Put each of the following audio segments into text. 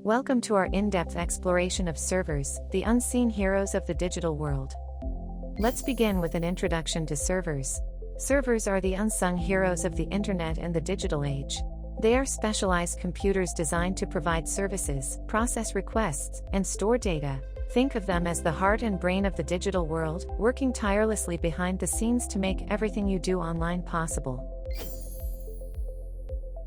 Welcome to our in-depth exploration of servers, the unseen heroes of the digital world. Let's begin with an introduction to servers. Servers are the unsung heroes of the internet and the digital age. They are specialized computers designed to provide services, process requests, and store data. Think of them as the heart and brain of the digital world, working tirelessly behind the scenes to make everything you do online possible.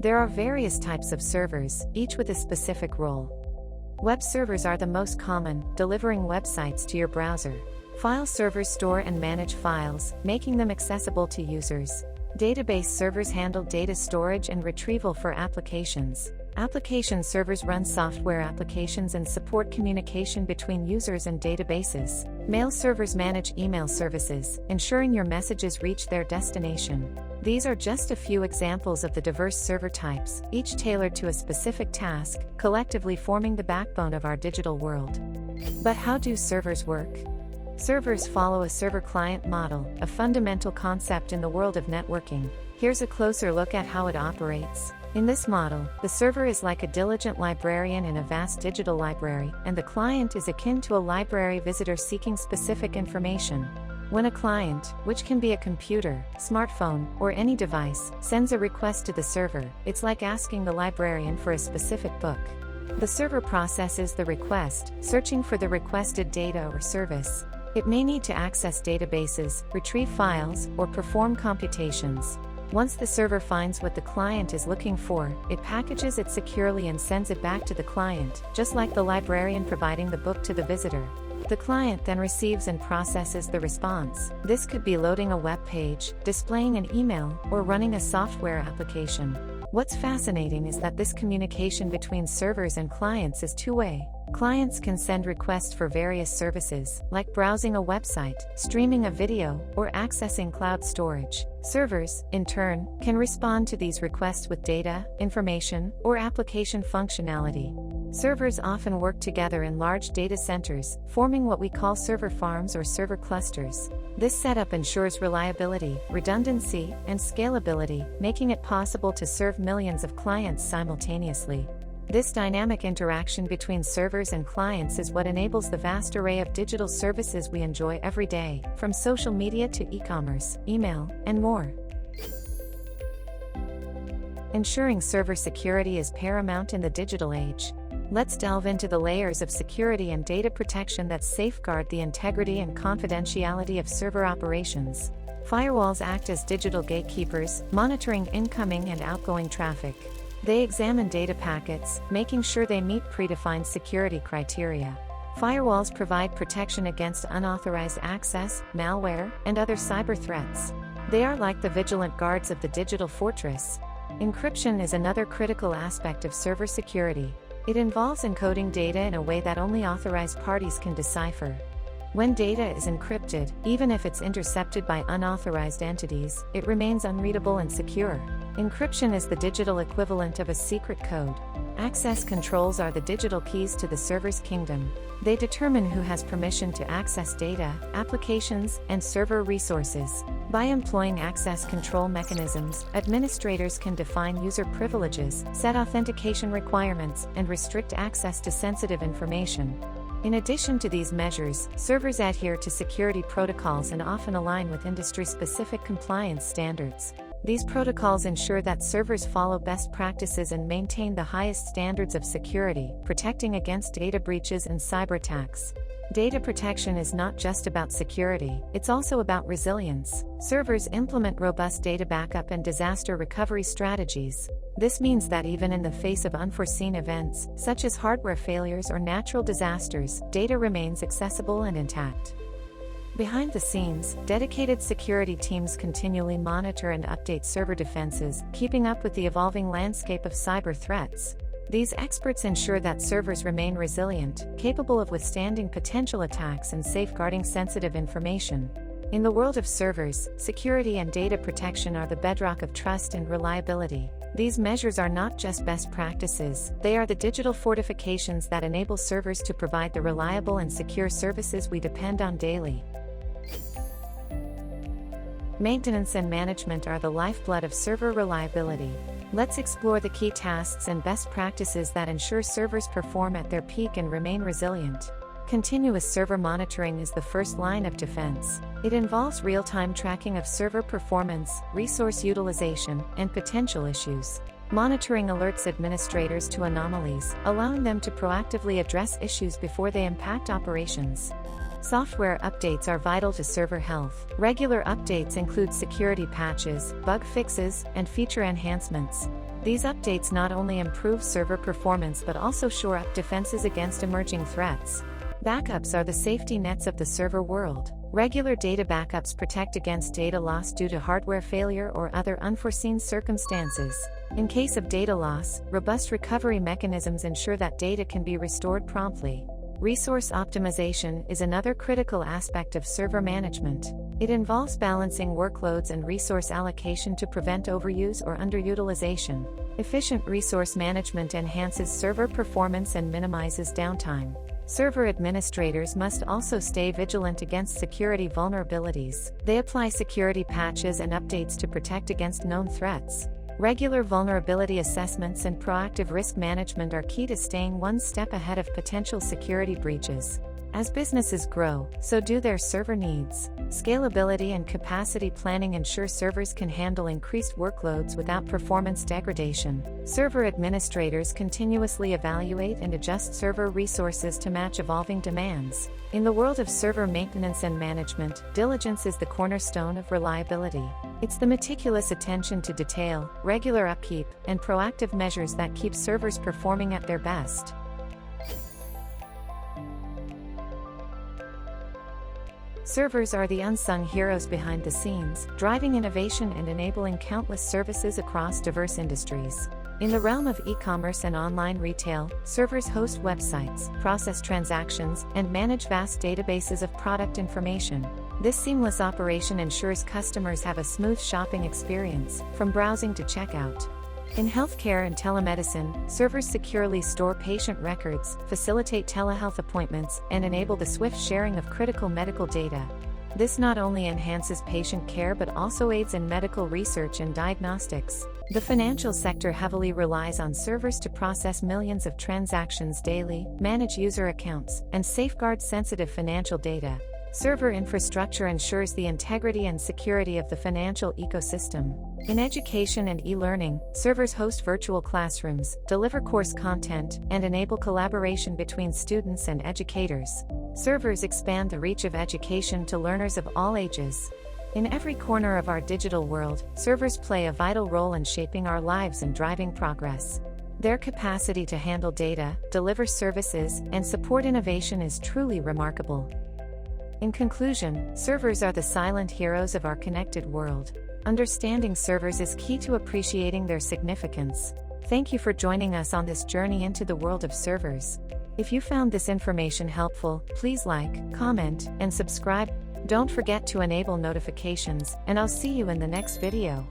There are various types of servers, each with a specific role. Web servers are the most common, delivering websites to your browser. File servers store and manage files, making them accessible to users. Database servers handle data storage and retrieval for applications. Application servers run software applications and support communication between users and databases. Mail servers manage email services, ensuring your messages reach their destination. These are just a few examples of the diverse server types, each tailored to a specific task, collectively forming the backbone of our digital world. But how do servers work? Servers follow a server-client model, a fundamental concept in the world of networking. Here's a closer look at how it operates. In this model, the server is like a diligent librarian in a vast digital library, and the client is akin to a library visitor seeking specific information. When a client, which can be a computer, smartphone, or any device, sends a request to the server, it's like asking the librarian for a specific book. The server processes the request, searching for the requested data or service. It may need to access databases, retrieve files, or perform computations. Once the server finds what the client is looking for, it packages it securely and sends it back to the client, just like the librarian providing the book to the visitor. The client then receives and processes the response. This could be loading a web page, displaying an email, or running a software application. What's fascinating is that this communication between servers and clients is two-way. Clients can send requests for various services, like browsing a website, streaming a video, or accessing cloud storage. Servers, in turn, can respond to these requests with data, information, or application functionality. Servers often work together in large data centers, forming what we call server farms or server clusters. This setup ensures reliability, redundancy, and scalability, making it possible to serve millions of clients simultaneously. This dynamic interaction between servers and clients is what enables the vast array of digital services we enjoy every day, from social media to e-commerce, email, and more. Ensuring server security is paramount in the digital age. Let's delve into the layers of security and data protection that safeguard the integrity and confidentiality of server operations. Firewalls act as digital gatekeepers, monitoring incoming and outgoing traffic. They examine data packets, making sure they meet predefined security criteria. Firewalls provide protection against unauthorized access, malware, and other cyber threats. They are like the vigilant guards of the digital fortress. Encryption is another critical aspect of server security. It involves encoding data in a way that only authorized parties can decipher. When data is encrypted, even if it's intercepted by unauthorized entities, it remains unreadable and secure. Encryption is the digital equivalent of a secret code. Access controls are the digital keys to the server's kingdom. They determine who has permission to access data, applications, and server resources. By employing access control mechanisms, administrators can define user privileges, set authentication requirements, and restrict access to sensitive information. In addition to these measures, servers adhere to security protocols and often align with industry-specific compliance standards. These protocols ensure that servers follow best practices and maintain the highest standards of security, protecting against data breaches and cyber attacks. Data protection is not just about security, it's also about resilience. Servers implement robust data backup and disaster recovery strategies. This means that even in the face of unforeseen events, such as hardware failures or natural disasters, data remains accessible and intact. Behind the scenes, dedicated security teams continually monitor and update server defenses, keeping up with the evolving landscape of cyber threats. These experts ensure that servers remain resilient, capable of withstanding potential attacks and safeguarding sensitive information. In the world of servers, security and data protection are the bedrock of trust and reliability. These measures are not just best practices, they are the digital fortifications that enable servers to provide the reliable and secure services we depend on daily. Maintenance and management are the lifeblood of server reliability. Let's explore the key tasks and best practices that ensure servers perform at their peak and remain resilient. Continuous server monitoring is the first line of defense. It involves real-time tracking of server performance, resource utilization, and potential issues. Monitoring alerts administrators to anomalies, allowing them to proactively address issues before they impact operations. Software updates are vital to server health. Regular updates include security patches, bug fixes, and feature enhancements. These updates not only improve server performance but also shore up defenses against emerging threats. Backups are the safety nets of the server world. Regular data backups protect against data loss due to hardware failure or other unforeseen circumstances. In case of data loss, robust recovery mechanisms ensure that data can be restored promptly. Resource optimization is another critical aspect of server management. It involves balancing workloads and resource allocation to prevent overuse or underutilization. Efficient resource management enhances server performance and minimizes downtime. Server administrators must also stay vigilant against security vulnerabilities. They apply security patches and updates to protect against known threats. Regular vulnerability assessments and proactive risk management are key to staying one step ahead of potential security breaches. As businesses grow, so do their server needs. Scalability and capacity planning ensure servers can handle increased workloads without performance degradation. Server administrators continuously evaluate and adjust server resources to match evolving demands. In the world of server maintenance and management, diligence is the cornerstone of reliability. It's the meticulous attention to detail, regular upkeep, and proactive measures that keep servers performing at their best. Servers are the unsung heroes behind the scenes, driving innovation and enabling countless services across diverse industries. In the realm of e-commerce and online retail, servers host websites, process transactions, and manage vast databases of product information. This seamless operation ensures customers have a smooth shopping experience, from browsing to checkout. In healthcare and telemedicine, servers securely store patient records, facilitate telehealth appointments, and enable the swift sharing of critical medical data. This not only enhances patient care but also aids in medical research and diagnostics. The financial sector heavily relies on servers to process millions of transactions daily, manage user accounts, and safeguard sensitive financial data. Server infrastructure ensures the integrity and security of the financial ecosystem. In education and e-learning, servers host virtual classrooms, deliver course content, and enable collaboration between students and educators. Servers expand the reach of education to learners of all ages. In every corner of our digital world, servers play a vital role in shaping our lives and driving progress. Their capacity to handle data, deliver services, and support innovation is truly remarkable. In conclusion, servers are the silent heroes of our connected world. Understanding servers is key to appreciating their significance. Thank you for joining us on this journey into the world of servers. If you found this information helpful, please like, comment, and subscribe. Don't forget to enable notifications, and I'll see you in the next video.